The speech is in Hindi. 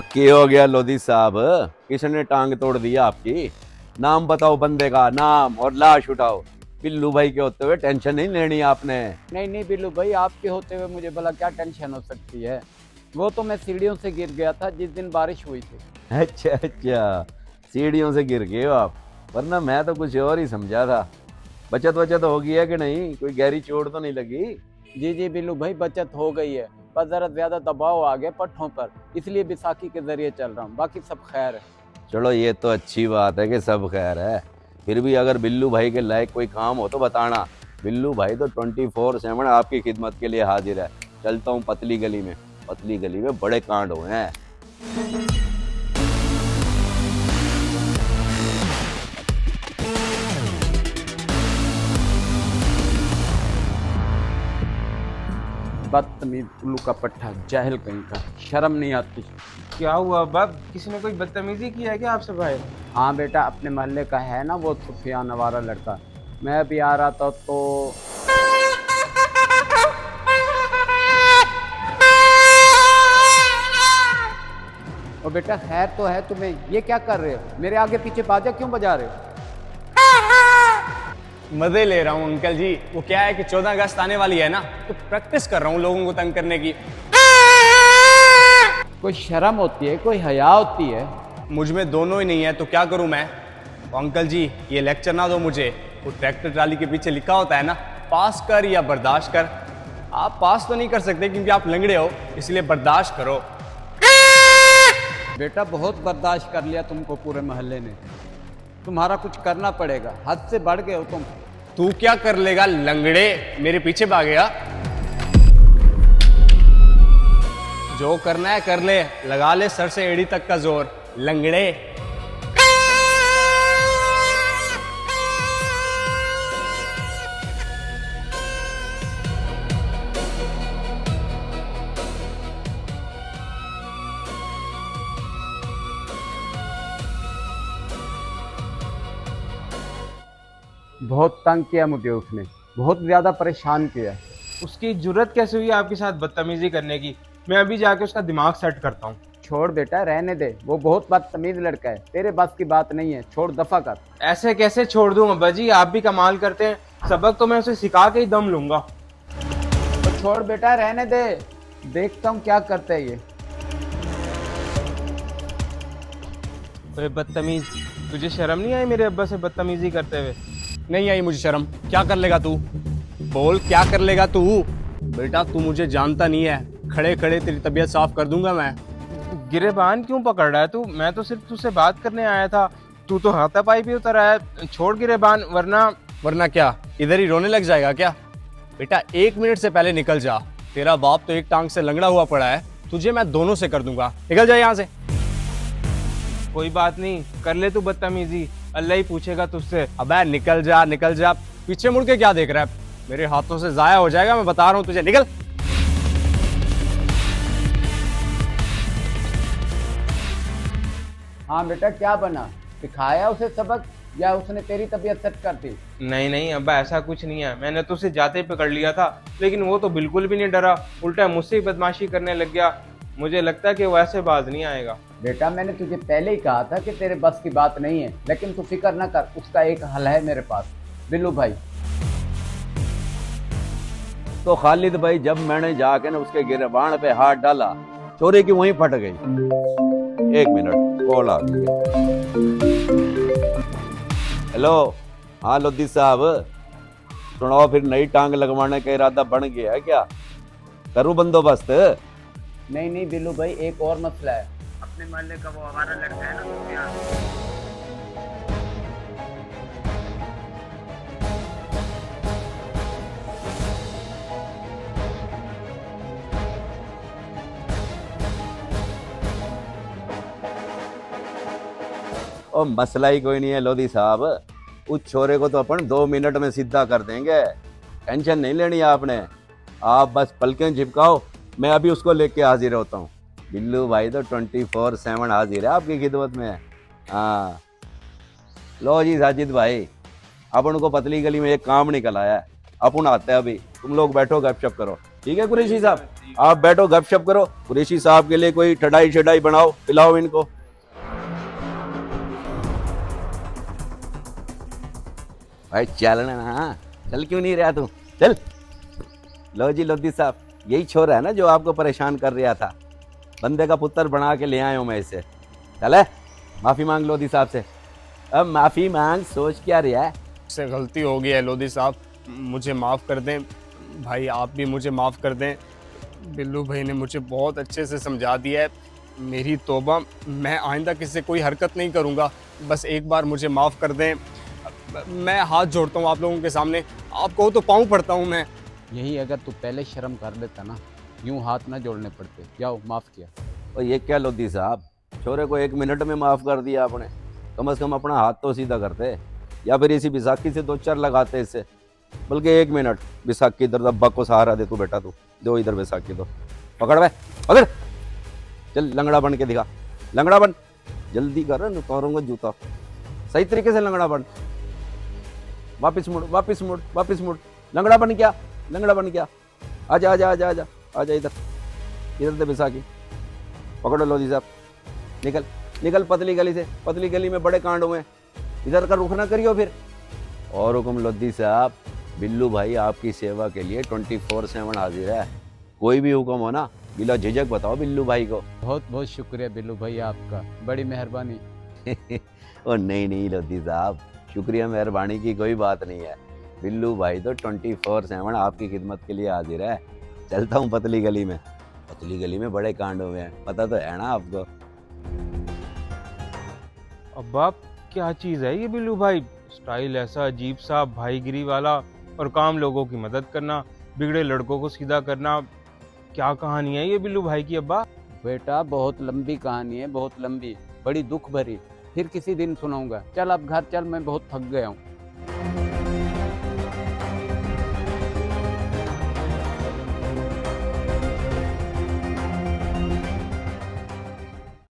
और क्या हो गया लोधी साहब, किसने टांग तोड़ दिया आपकी? नाम बताओ बंदे का नाम और लाश उठाओ। बिल्लू भाई के होते हुए टेंशन नहीं लेनी आपने। नहीं नहीं बिल्लू भाई, आपके होते हुए मुझे भला क्या टेंशन हो सकती है। वो तो मैं सीढ़ियों से गिर गया था जिस दिन बारिश हुई थी। अच्छा अच्छा, सीढ़ियों से गिर गए हो आप, वरना मैं तो कुछ और ही समझा था। बचत वचत हो गई है कि नहीं? कोई गहरी चोट तो नहीं लगी? जी जी बिल्लू भाई, बचत हो गई है। बस जरा ज्यादा दबाव आ गया पट्ठों पर, इसलिए बैसाखी के जरिए चल रहा हूँ, बाकी सब खैर है। चलो ये तो अच्छी बात है कि सब खैर है। फिर भी अगर बिल्लू भाई के लायक कोई काम हो तो बताना। बिल्लू भाई तो 24/7 आपकी खिदमत के लिए हाजिर है। चलता हूँ पतली गली में, पतली गली में बड़े कांड हुए हैं। बदतमीज उल्लू का पट्ठा, जाहिल कहीं का, शर्म नहीं आती। क्या हुआ बाप, किसी ने कोई बदतमीजी की है क्या आपसे भाई? हाँ बेटा, अपने मोहल्ले का है ना वो सुफियान वाला लड़का। मैं अभी आ रहा था तो ओ बेटा, खैर तो है तुम्हें? ये क्या कर रहे हो? मेरे आगे पीछे बाजा क्यों बजा रहे हो? मजे ले रहा हूँ अंकल जी। वो क्या है कि 14 अगस्त आने वाली है ना, तो प्रैक्टिस कर रहा हूँ लोगों को तंग करने की। कोई शर्म होती है, कोई हया होती है? मुझ में दोनों ही नहीं है तो क्या करूँ मैं? तो अंकल जी ये लेक्चर ना दो मुझे। वो ट्रैक्टर ट्राली के पीछे लिखा होता है ना, पास कर या बर्दाश्त कर। आप पास तो नहीं कर सकते क्योंकि आप लंगड़े हो, इसलिए बर्दाश्त करो। बेटा बहुत बर्दाश्त कर लिया तुमको पूरे मोहल्ले ने। तुम्हारा कुछ करना पड़ेगा, हद से बढ़ गए हो तुम। तू क्या कर लेगा लंगड़े, मेरे पीछे भागेगा? जो करना है कर ले, लगा ले सर से एड़ी तक का जोर लंगड़े। बहुत तंग किया मुझे उसने, बहुत ज्यादा परेशान किया। उसकी जुर्रत कैसे हुई आपके साथ बदतमीजी करने की? मैं अभी जाके उसका दिमाग सेट करता हूँ। छोड़ बेटा, रहने दे। वो बहुत बदतमीज लड़का है, तेरे बस की बात नहीं है, छोड़, दफा कर। ऐसे कैसे छोड़ दूं अब्बा जी, आप भी कमाल करते हैं। सबक तो मैं उसे सिखा के ही दम लूंगा। तो छोड़ बेटा, रहने दे, देखता हूँ क्या करता है ये। अरे बदतमीज, तुझे शर्म नहीं आई मेरे अब्बा से बदतमीजी करते हुए? नहीं आई मुझे शर्म। क्या कर लेगा तू? बोल क्या कर लेगा तू? बेटा तू मुझे जानता नहीं है, खड़े खड़े तेरी तबीयत साफ कर दूंगा मैं। गिरेबान क्यों पकड़ रहा है तू? मैं तो सिर्फ तुझसे बात करने आया था, तू तो हाथापाई भी उतर आया। छोड़ गिरेबान, वरना क्या इधर ही रोने लग जाएगा क्या? बेटा 1 मिनट से पहले निकल जा। तेरा बाप तो एक टांग से लंगड़ा हुआ पड़ा है, तुझे मैं दोनों से कर दूंगा। निकल जा यहाँ से। कोई बात नहीं, कर ले तू बदतमीजी, अल्लाह ही पूछेगा तुझसे। अबे निकल जा निकल जा, पीछे मुड़ के क्या देख रहा है? मेरे हाथों से जाया हो जाएगा, मैं बता रहा हूँ तुझे। निकल। हाँ बेटा, क्या बना? सिखाया उसे सबक या उसने तेरी तबीयत सेट कर दी? नहीं नहीं अब्बा, ऐसा कुछ नहीं है। मैंने तो उसे जाते ही पकड़ लिया था, लेकिन वो तो बिल्कुल भी नहीं डरा, उल्टा मुझसे ही बदमाशी करने लग गया। मुझे लगता है कि वो ऐसे बाज नहीं आएगा। बेटा मैंने तुझे पहले ही कहा था कि तेरे बस की बात नहीं है, लेकिन तू फिक्र ना कर, उसका एक हल है मेरे पास। बिल्लू भाई। तो खालिद भाई, जब मैंने जाके ना उसके गिरबान पे हाथ डाला, चोरी की वहीं फट गई। 1 मिनट, कॉल आ गई है। हेलो, हाँ लोधी साहब, सुनाओ फिर, नई टांग लगवाने का इरादा बन गया है क्या? करूँ बंदोबस्त? नहीं नहीं बिल्लू भाई, एक और मसला है। अपने मोहल्ले का वो हमारा लड़का है ना सुफियान। और मसला ही कोई नहीं है लोधी साहब, उस छोरे को तो अपन 2 मिनट में सीधा कर देंगे। टेंशन नहीं लेनी आपने, आप बस पलकें झिपकाओ, मैं अभी उसको लेके हाजिर होता हूँ। बिल्लू भाई तो 24/7 हाजिर है आपकी खिदमत में। हाँ लो जी साजिद भाई, अपन को पतली गली में एक काम निकल आया है, अपन आते हैं अभी, तुम लोग बैठो गपशप करो। ठीक है कुरैशी साहब, आप बैठो गपशप करो, कुरैशी साहब के लिए कोई ठंडाई शडाई बनाओ, पिलाओ इनको। भाई चलना ना, चल क्यों नहीं रहा तू, चल। लो जी लोधी साहब, यही छोरा है ना जो आपको परेशान कर रहा था, बंदे का पुत्र बना के ले आया हूं मैं इसे। चले माफी मांग लोधी साहब से। अब माफी मांग, सोच क्या रहा है? से गलती हो गई है लोधी साहब, मुझे माफ़ कर दें। भाई आप भी मुझे माफ़ कर दें। बिल्लू भाई ने मुझे बहुत अच्छे से समझा दिया है, मेरी तौबा, मैं आइंदा किसी कोई हरकत नहीं करूँगा। बस एक बार मुझे माफ़ कर दें। मैं हाथ जोड़ता हूँ आप लोगों के सामने, आपको तो पाँव पड़ता हूँ मैं। यही अगर तू पहले शर्म कर लेता ना, यूं हाथ ना जोड़ने पड़ते। जाओ, माफ किया। और ये क्या लोधी साहब, छोरे को 1 मिनट में माफ कर दिया आपने, कम से कम अपना हाथ तो सीधा करते, या फिर इसी बैसाखी से 2-4 लगाते इससे। बल्कि 1 मिनट, बैसाखी इधर अब्बा को सहारा दे तू बेटा, तू दो इधर बैसाखी तो पकड़ भाई, पकड़। चल लंगड़ा बन के दिखा, लंगड़ा बन, जल्दी कर, उतारूंगा जूता। सही तरीके से लंगड़ा बन, वापिस मुड़, वापिस मुड़, वापिस मुड़। लंगड़ा बन क्या, लंगड़ा बन क्या, आजा आजा आजा आजा आजा इधर, इधर से बैसाखी पकड़ो लोधी साहब। निकल निकल पतली गली से, पतली गली में बड़े कांड हुए, इधर का रुख ना करियो फिर। और हुक्म लोधी साहब, बिल्लू भाई आपकी सेवा के लिए 24/7 हाजिर है, कोई भी हुक्म हो ना बिला झिझक बताओ बिल्लू भाई को। बहुत बहुत शुक्रिया बिल्लू भाई आपका, बड़ी मेहरबानी। ओ नहीं नहीं लोधी साहब, शुक्रिया मेहरबानी की कोई बात नहीं है, बिल्लू भाई तो 24/7 आपकी खिदमत के लिए हाजिर है। चलता हूँ पतली गली में, पतली गली में बड़े कांड हुए हैं, पता तो है ना आपको। अब बाप, क्या चीज़ है ये बिल्लू भाई, स्टाइल ऐसा अजीब सा भाईगिरी वाला, और काम लोगों की मदद करना, बिगड़े लड़कों को सीधा करना। क्या कहानी है ये बिल्लू भाई की अब्बा? बेटा बहुत लंबी कहानी है, बहुत लंबी, बड़ी दुख भरी, फिर किसी दिन सुनाऊंगा। चल अब घर चल, मैं बहुत थक गया हूँ।